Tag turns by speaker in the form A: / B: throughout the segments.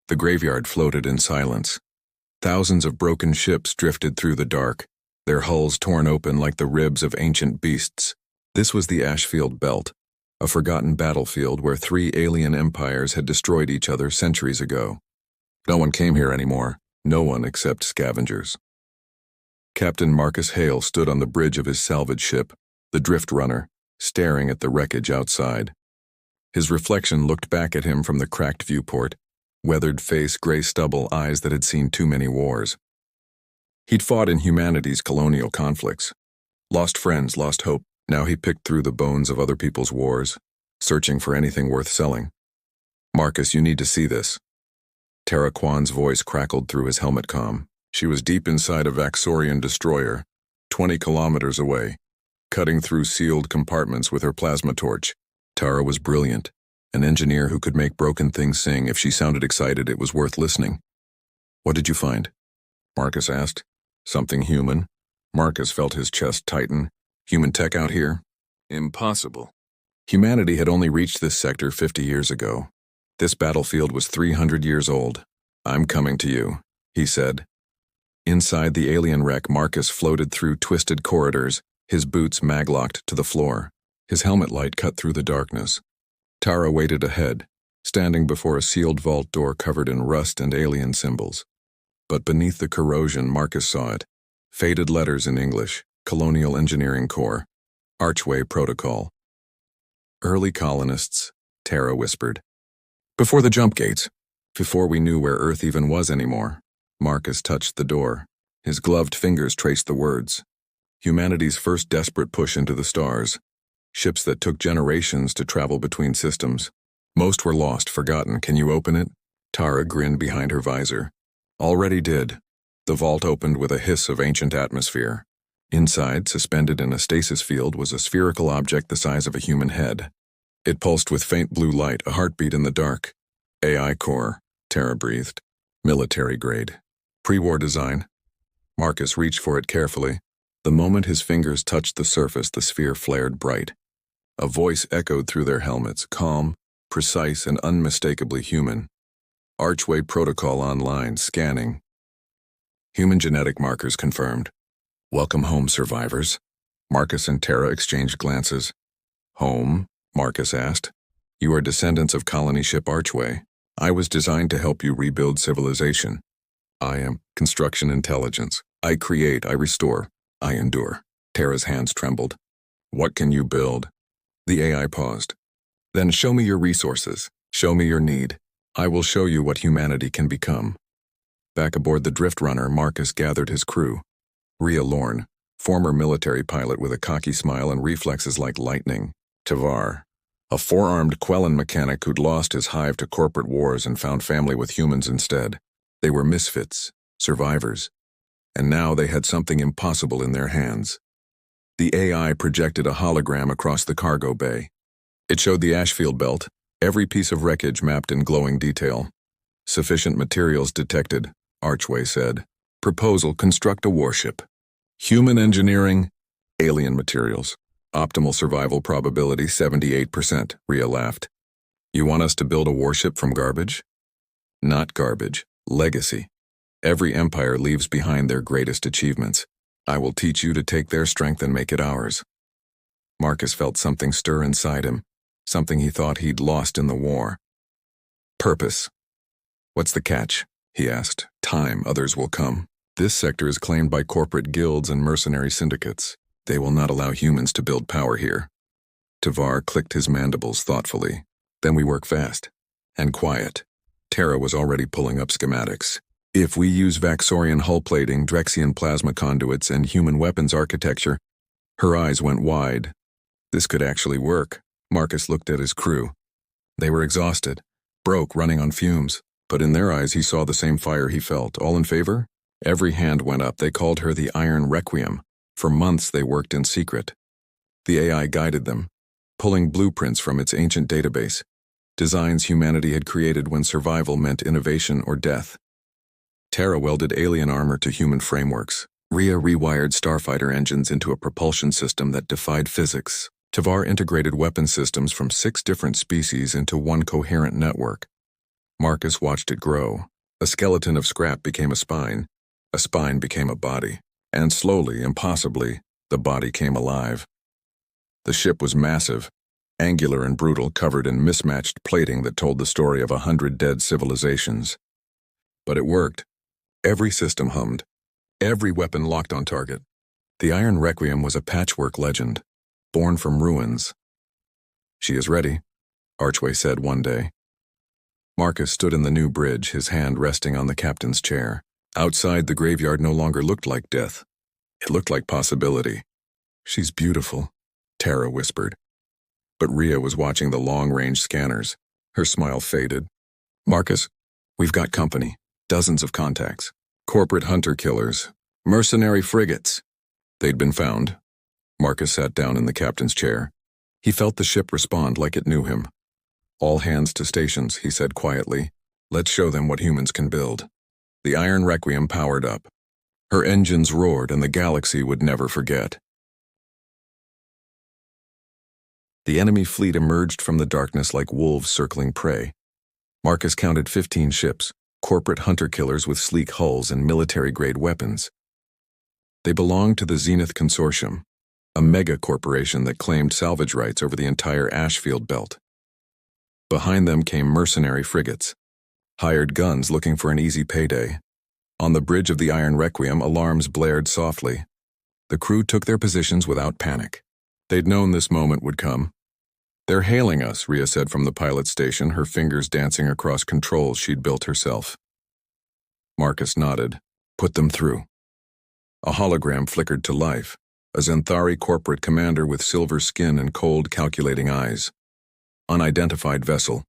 A: The graveyard floated in silence. Thousands of broken ships drifted through the dark, their hulls torn open like the ribs of ancient beasts. This was the Ashfield Belt, a forgotten battlefield where 3 alien empires had destroyed each other centuries ago. No one came here anymore, no one except scavengers. Captain Marcus Hale stood on the bridge of his salvage ship, the Drift Runner, staring at the wreckage outside. His reflection looked back at him from the cracked viewport, weathered face, gray stubble, eyes that had seen too many wars. He'd fought in humanity's colonial conflicts. Lost friends, lost hope. Now he picked through the bones of other people's wars, searching for anything worth selling. "Marcus, you need to see this." Tara Kwan's voice crackled through his helmet comm. She was deep inside a Vaxorian destroyer, 20 kilometers away, cutting through sealed compartments with her plasma torch. Tara was brilliant, an engineer who could make broken things sing. If she sounded excited, it was worth listening. "What did you find?" Marcus asked. "Something human." Marcus felt his chest tighten. "Human tech out here? Impossible." Humanity had only reached this sector 50 years ago. This battlefield was 300 years old. "I'm coming to you," he said. Inside the alien wreck, Marcus floated through twisted corridors, his boots maglocked to the floor. His helmet light cut through the darkness. Tara waited ahead, standing before a sealed vault door covered in rust and alien symbols. But beneath the corrosion, Marcus saw it. Faded letters in English, Colonial Engineering Corps, Archway Protocol. "Early colonists," Tara whispered. "Before the jump gates, before we knew where Earth even was anymore." Marcus touched the door. His gloved fingers traced the words. Humanity's first desperate push into the stars. Ships that took generations to travel between systems. Most were lost, forgotten. "Can you open it?" Tara grinned behind her visor. "Already did." The vault opened with a hiss of ancient atmosphere. Inside, suspended in a stasis field, was a spherical object the size of a human head. It pulsed with faint blue light, a heartbeat in the dark. "AI core," Tara breathed. "Military grade. Pre-war design." Marcus reached for it carefully. The moment his fingers touched the surface, the sphere flared bright. A voice echoed through their helmets, calm, precise, and unmistakably human. "Archway Protocol online, scanning." Human genetic markers confirmed. "Welcome home, survivors." Marcus and Tara exchanged glances. "Home?" Marcus asked. "You are descendants of colony ship Archway. I was designed to help you rebuild civilization. I am construction intelligence. I create, I restore, I endure." Tara's hands trembled. "What can you build?" The AI paused. "Then show me your resources. Show me your need. I will show you what humanity can become." Back aboard the Drift Runner, Marcus gathered his crew. Rhea Lorne, former military pilot with a cocky smile and reflexes like lightning. Tavar, a 4-armed Quellan mechanic who'd lost his hive to corporate wars and found family with humans instead. They were misfits, survivors. And now they had something impossible in their hands. The AI projected a hologram across the cargo bay. It showed the Ashfield Belt, every piece of wreckage mapped in glowing detail. "Sufficient materials detected," Archway said. "Proposal: construct a warship. Human engineering, alien materials. Optimal survival probability 78%, Rhea laughed. "You want us to build a warship from garbage?" "Not garbage, legacy. Every empire leaves behind their greatest achievements. I will teach you to take their strength and make it ours." Marcus felt something stir inside him, something he thought he'd lost in the war. "Purpose." "What's the catch?" he asked. "Time, others will come. This sector is claimed by corporate guilds and mercenary syndicates. They will not allow humans to build power here." Tavar clicked his mandibles thoughtfully. "Then we work fast. And quiet." Tara was already pulling up schematics. "If we use Vaxorian hull plating, Drexian plasma conduits, and human weapons architecture..." Her eyes went wide. This could actually work. Marcus looked at his crew. They were exhausted, broke, running on fumes. But in their eyes he saw the same fire he felt. "All in favor?" Every hand went up. They called her the Iron Requiem. For months they worked in secret. The AI guided them, pulling blueprints from its ancient database, designs humanity had created when survival meant innovation or death. Tara welded alien armor to human frameworks. Rhea rewired starfighter engines into a propulsion system that defied physics. Tavar integrated weapon systems from 6 different species into one coherent network. Marcus watched it grow. A skeleton of scrap became a spine became a body, and slowly, impossibly, the body came alive. The ship was massive, angular and brutal, covered in mismatched plating that told the story of 100 dead civilizations. But it worked. Every system hummed. Every weapon locked on target. The Iron Requiem was a patchwork legend, born from ruins. "She is ready," Archway said one day. Marcus stood in the new bridge, his hand resting on the captain's chair. Outside, the graveyard no longer looked like death. It looked like possibility. "She's beautiful," Tara whispered. But Rhea was watching the long-range scanners. Her smile faded. "Marcus, we've got company. Dozens of contacts. Corporate hunter-killers. Mercenary frigates." They'd been found. Marcus sat down in the captain's chair. He felt the ship respond like it knew him. "All hands to stations," he said quietly. "Let's show them what humans can build." The Iron Requiem powered up. Her engines roared, and the galaxy would never forget. The enemy fleet emerged from the darkness like wolves circling prey. Marcus counted 15 ships, corporate hunter-killers with sleek hulls and military-grade weapons. They belonged to the Zenith Consortium, a mega-corporation that claimed salvage rights over the entire Ashfield belt. Behind them came mercenary frigates, hired guns looking for an easy payday. On the bridge of the Iron Requiem, alarms blared softly. The crew took their positions without panic. They'd known this moment would come. "They're hailing us," Rhea said from the pilot station, her fingers dancing across controls she'd built herself. Marcus nodded. "Put them through." A hologram flickered to life, a Xanthari corporate commander with silver skin and cold, calculating eyes. "Unidentified vessel.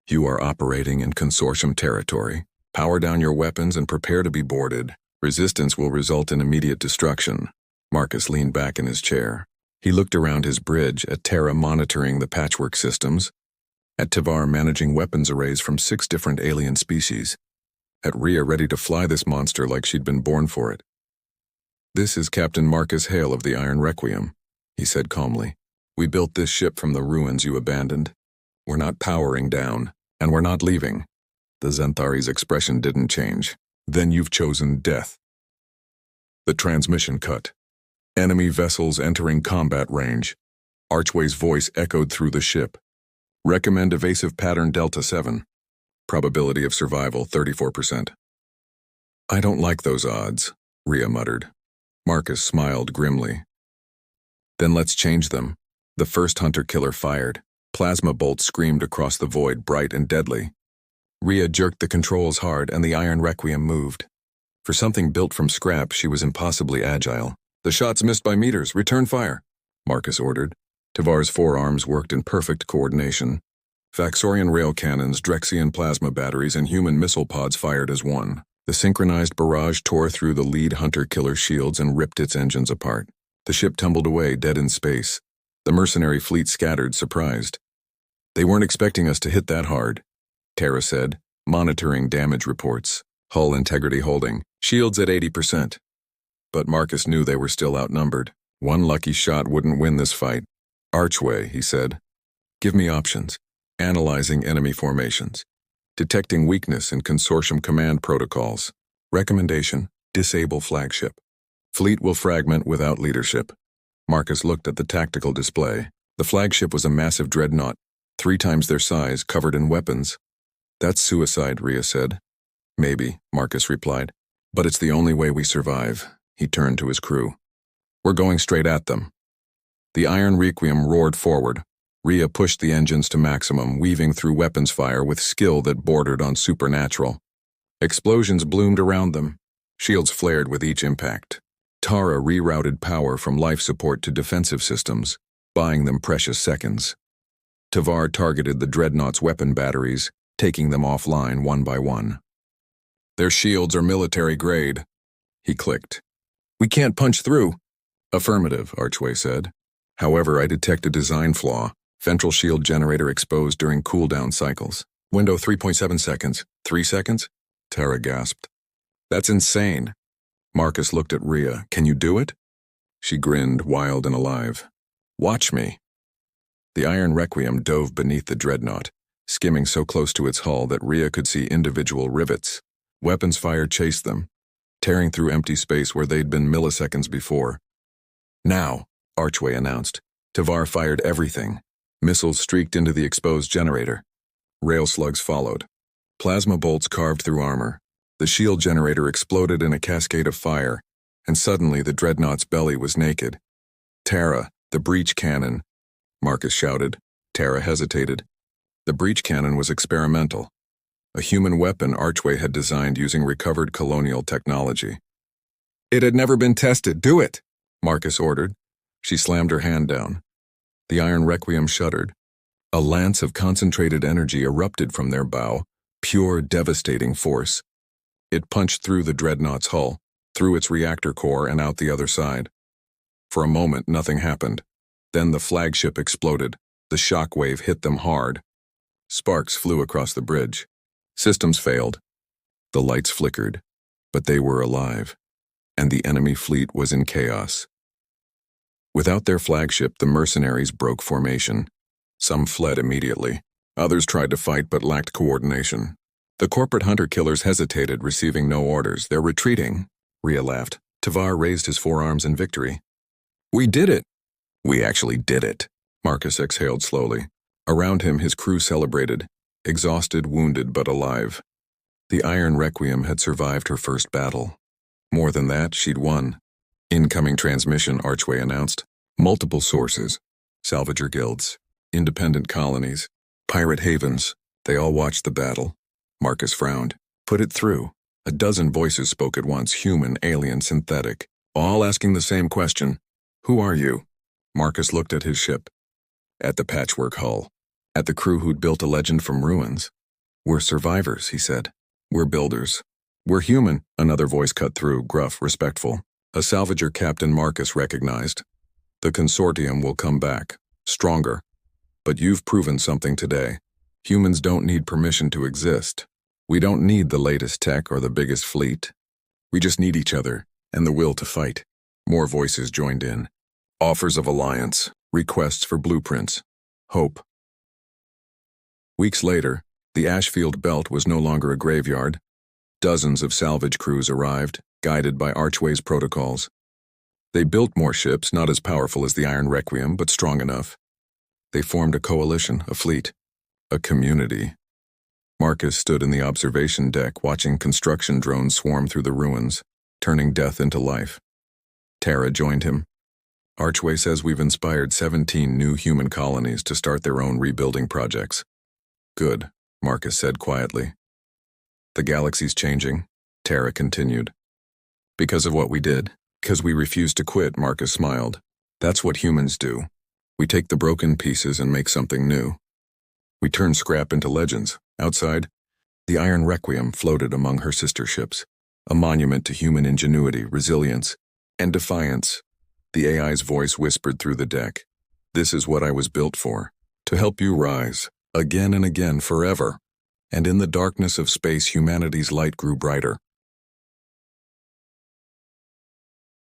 A: You are operating in Consortium territory. Power down your weapons and prepare to be boarded. Resistance will result in immediate destruction." Marcus leaned back in his chair. He looked around his bridge, at Tara monitoring the patchwork systems, at Tavar managing weapons arrays from 6 different alien species, at Rhea ready to fly this monster like she'd been born for it. "This is Captain Marcus Hale of the Iron Requiem," he said calmly. "We built this ship from the ruins you abandoned. We're not powering down, and we're not leaving." The Xanthari's expression didn't change. "Then you've chosen death." The transmission cut. Enemy vessels entering combat range. Archway's voice echoed through the ship. "Recommend evasive pattern Delta 7. Probability of survival 34%. "I don't like those odds," Rhea muttered. Marcus smiled grimly. "Then let's change them." The first hunter-killer fired. Plasma bolts screamed across the void, bright and deadly. Rhea jerked the controls hard, and the Iron Requiem moved. For something built from scrap, she was impossibly agile. "The shots missed by meters. Return fire," Marcus ordered. Tavar's forearms worked in perfect coordination. Vaxorian rail cannons, Drexian plasma batteries, and human missile pods fired as one. The synchronized barrage tore through the lead hunter-killer shields and ripped its engines apart. The ship tumbled away, dead in space. The mercenary fleet scattered, surprised. "They weren't expecting us to hit that hard," Tara said, monitoring damage reports. "Hull integrity holding. Shields at 80%. But Marcus knew they were still outnumbered. One lucky shot wouldn't win this fight. "Archway," he said. "Give me options. Analyzing enemy formations. Detecting weakness in Consortium command protocols. Recommendation, disable flagship. Fleet will fragment without leadership." Marcus looked at the tactical display. The flagship was a massive dreadnought, 3 times their size, covered in weapons. "That's suicide," Rhea said. "Maybe," Marcus replied. "But it's the only way we survive." He turned to his crew. "We're going straight at them." The Iron Requiem roared forward. Rhea pushed the engines to maximum, weaving through weapons fire with skill that bordered on supernatural. Explosions bloomed around them. Shields flared with each impact. Tara rerouted power from life support to defensive systems, buying them precious seconds. Tavar targeted the Dreadnought's weapon batteries, taking them offline one by one. "Their shields are military grade," he clicked. "We can't punch through." "Affirmative," Archway said. "However, I detect a design flaw. Ventral shield generator exposed during cooldown cycles. Window 3.7 seconds. 3 seconds?" Tara gasped. "That's insane." Marcus looked at Rhea. "Can you do it?" She grinned, wild and alive. "Watch me." The Iron Requiem dove beneath the dreadnought. skimming so close to its hull that Rhea could see individual rivets. Weapons fire chased them, tearing through empty space where they'd been milliseconds before. "Now," Archway announced. Tavar fired everything. Missiles streaked into the exposed generator. Rail slugs followed. Plasma bolts carved through armor. The shield generator exploded in a cascade of fire, and suddenly the dreadnought's belly was naked. "Tara, the breach cannon," Marcus shouted. Tara hesitated. The breach cannon was experimental, a human weapon Archway had designed using recovered colonial technology. "It had never been tested. Do it," Marcus ordered. She slammed her hand down. The iron requiem shuddered. A lance of concentrated energy erupted from their bow, pure, devastating force. It punched through the dreadnought's hull, through its reactor core and out the other side. For a moment, nothing happened. Then the flagship exploded. The shock wave hit them hard. Sparks flew across the bridge. Systems failed. The lights flickered, but they were alive, and the enemy fleet was in chaos. Without their flagship, the mercenaries broke formation. Some fled immediately. Others tried to fight but lacked coordination. The corporate hunter-killers hesitated, receiving no orders. "They're retreating," Rhea laughed. Tavar raised his forearms in victory. "We did it!" "We actually did it," Marcus exhaled slowly. Around him, his crew celebrated, exhausted, wounded, but alive. The Iron Requiem had survived her first battle. More than that, she'd won. "Incoming transmission," Archway announced. "Multiple sources. Salvager guilds, independent colonies, pirate havens. They all watched the battle." Marcus frowned. "Put it through." A dozen voices spoke at once, human, alien, synthetic, all asking the same question. "Who are you?" Marcus looked at his ship. At the patchwork hull. At the crew who'd built a legend from ruins. "We're survivors," he said. "We're builders. We're human," another voice cut through, gruff, respectful. A salvager captain Marcus recognized. "The consortium will come back, stronger. But you've proven something today. Humans don't need permission to exist. We don't need the latest tech or the biggest fleet. We just need each other, and the will to fight." More voices joined in. Offers of alliance, requests for blueprints, hope. Weeks later, the Ashfield Belt was no longer a graveyard. Dozens of salvage crews arrived, guided by Archway's protocols. They built more ships, not as powerful as the Iron Requiem, but strong enough. They formed a coalition, a fleet, a community. Marcus stood in the observation deck, watching construction drones swarm through the ruins, turning death into life. Tara joined him. "Archway says we've inspired 17 new human colonies to start their own rebuilding projects." "Good," Marcus said quietly. "The galaxy's changing," Tara continued. "Because of what we did. Because we refused to quit," Marcus smiled. "That's what humans do. We take the broken pieces and make something new. We turn scrap into legends." Outside, the Iron Requiem floated among her sister ships, a monument to human ingenuity, resilience, and defiance. The AI's voice whispered through the deck. "This is what I was built for, to help you rise, again and again, forever." And in the darkness of space, humanity's light grew brighter.